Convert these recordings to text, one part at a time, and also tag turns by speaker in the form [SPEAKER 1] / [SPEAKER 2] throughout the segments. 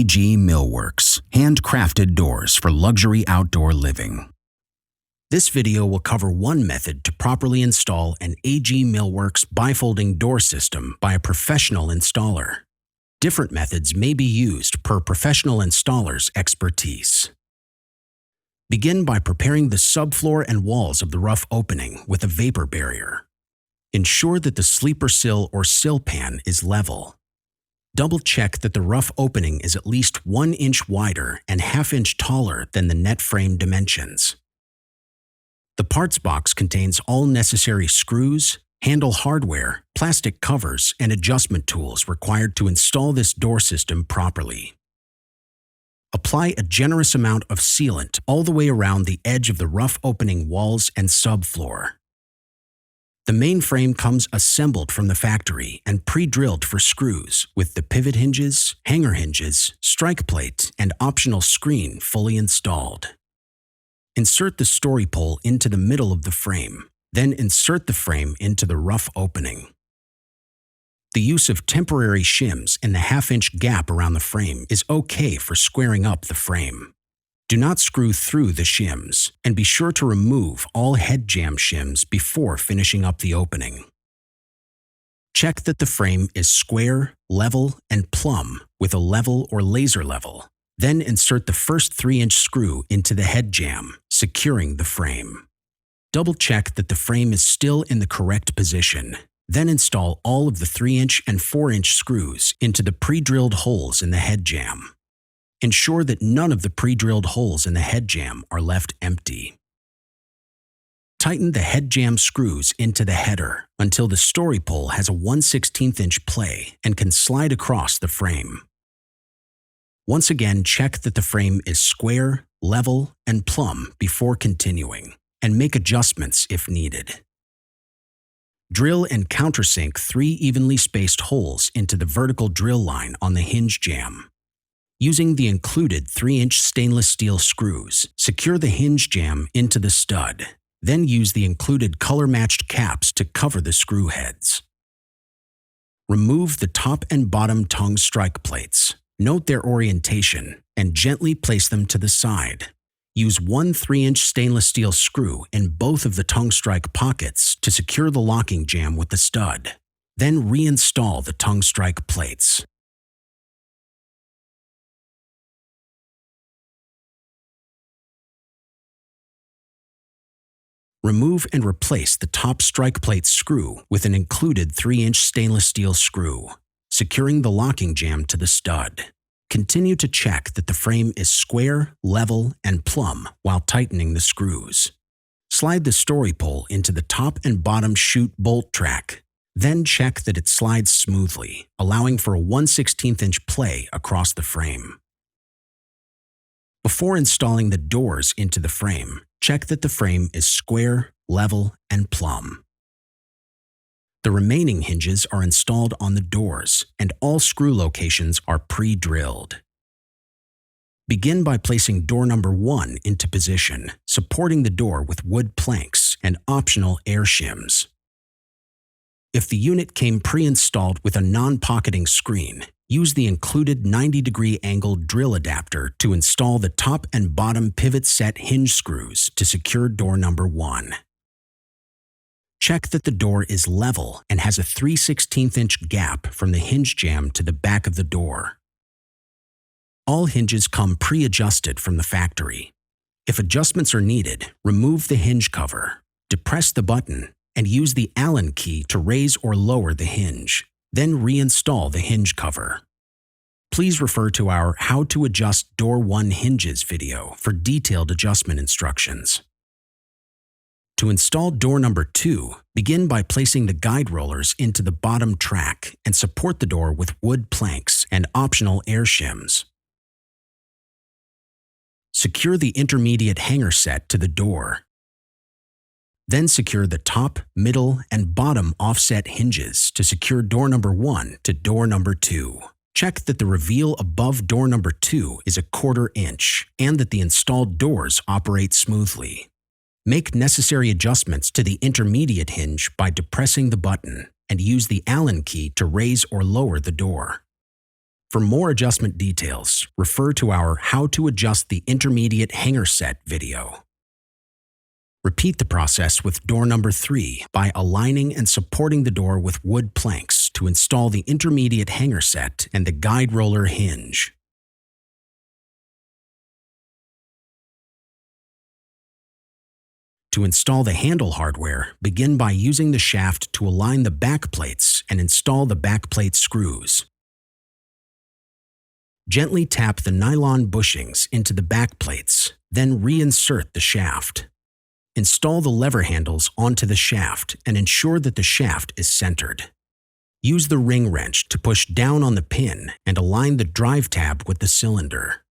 [SPEAKER 1] AG Millworks, handcrafted doors for luxury outdoor living. This video will cover one method to properly install an AG Millworks bifolding door system by a professional installer. Different methods may be used per professional installer's expertise. Begin by preparing the subfloor and walls of the rough opening with a vapor barrier. Ensure that the sleeper sill or sill pan is level. Double-check that the rough opening is at least 1 inch wider and ½ inch taller than the net frame dimensions. The parts box contains all necessary screws, handle hardware, plastic covers, and adjustment tools required to install this door system properly. Apply a generous amount of sealant all the way around the edge of the rough opening walls and subfloor. The main frame comes assembled from the factory and pre-drilled for screws with the pivot hinges, hanger hinges, strike plate, and optional screen fully installed. Insert the story pole into the middle of the frame, then insert the frame into the rough opening. The use of temporary shims in the ½ inch gap around the frame is okay for squaring up the frame. Do not screw through the shims, and be sure to remove all head jamb shims before finishing up the opening. Check that the frame is square, level, and plumb with a level or laser level. Then insert the first 3-inch screw into the head jamb, securing the frame. Double-check that the frame is still in the correct position. Then install all of the 3-inch and 4-inch screws into the pre-drilled holes in the head jamb. Ensure that none of the pre-drilled holes in the head jamb are left empty. Tighten the head jamb screws into the header until the story pole has a 1/16 inch play and can slide across the frame. Once again, check that the frame is square, level, and plumb before continuing, and make adjustments if needed. Drill and countersink 3 evenly spaced holes into the vertical drill line on the hinge jamb. Using the included 3-inch stainless steel screws, secure the hinge jamb into the stud. Then use the included color-matched caps to cover the screw heads. Remove the top and bottom tongue strike plates. Note their orientation and gently place them to the side. Use 1 3-inch stainless steel screw in both of the tongue strike pockets to secure the locking jamb with the stud. Then reinstall the tongue strike plates. Remove and replace the top strike plate screw with an included 3-inch stainless steel screw, securing the locking jamb to the stud. Continue to check that the frame is square, level, and plumb while tightening the screws. Slide the story pole into the top and bottom chute bolt track. Then check that it slides smoothly, allowing for a 1/16 inch play across the frame. Before installing the doors into the frame, check that the frame is square, level, and plumb. The remaining hinges are installed on the doors, and all screw locations are pre-drilled. Begin by placing door number 1 into position, supporting the door with wood planks and optional air shims. If the unit came pre-installed with a non-pocketing screen, use the included 90-degree angle drill adapter to install the top and bottom pivot set hinge screws to secure door number 1. Check that the door is level and has a 3/16 inch gap from the hinge jamb to the back of the door. All hinges come pre-adjusted from the factory. If adjustments are needed, remove the hinge cover, depress the button, and use the Allen key to raise or lower the hinge. Then reinstall the hinge cover. Please refer to our How to Adjust Door 1 Hinges video for detailed adjustment instructions. To install door number 2, begin by placing the guide rollers into the bottom track and support the door with wood planks and optional air shims. Secure the intermediate hanger set to the door. Then secure the top, middle, and bottom offset hinges to secure door number 1 to door number 2. Check that the reveal above door number 2 is a 1/4 inch and that the installed doors operate smoothly. Make necessary adjustments to the intermediate hinge by depressing the button and use the Allen key to raise or lower the door. For more adjustment details, refer to our How to Adjust the Intermediate Hanger Set video. Repeat the process with door number 3 by aligning and supporting the door with wood planks to install the intermediate hanger set and the guide roller hinge. To install the handle hardware, begin by using the shaft to align the back plates and install the back plate screws. Gently tap the nylon bushings into the back plates, then reinsert the shaft. Install the lever handles onto the shaft and ensure that the shaft is centered. Use the ring wrench to push down on the pin and align the drive tab with the cylinder.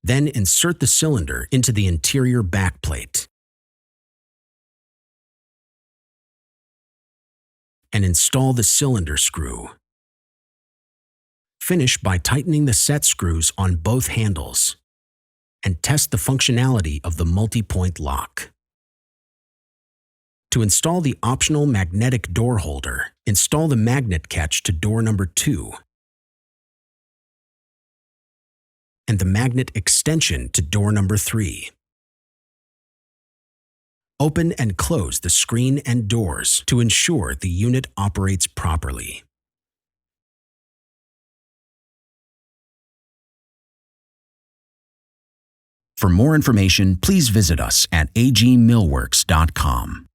[SPEAKER 1] Then insert the cylinder into the interior back plate and install the cylinder screw. Finish by tightening the set screws on both handles and test the functionality of the multi-point lock. To install the optional magnetic door holder, install the magnet catch to door number 2 and the magnet extension to door number 3. Open and close the screen and doors to ensure the unit operates properly. For more information, please visit us at agmillworks.com.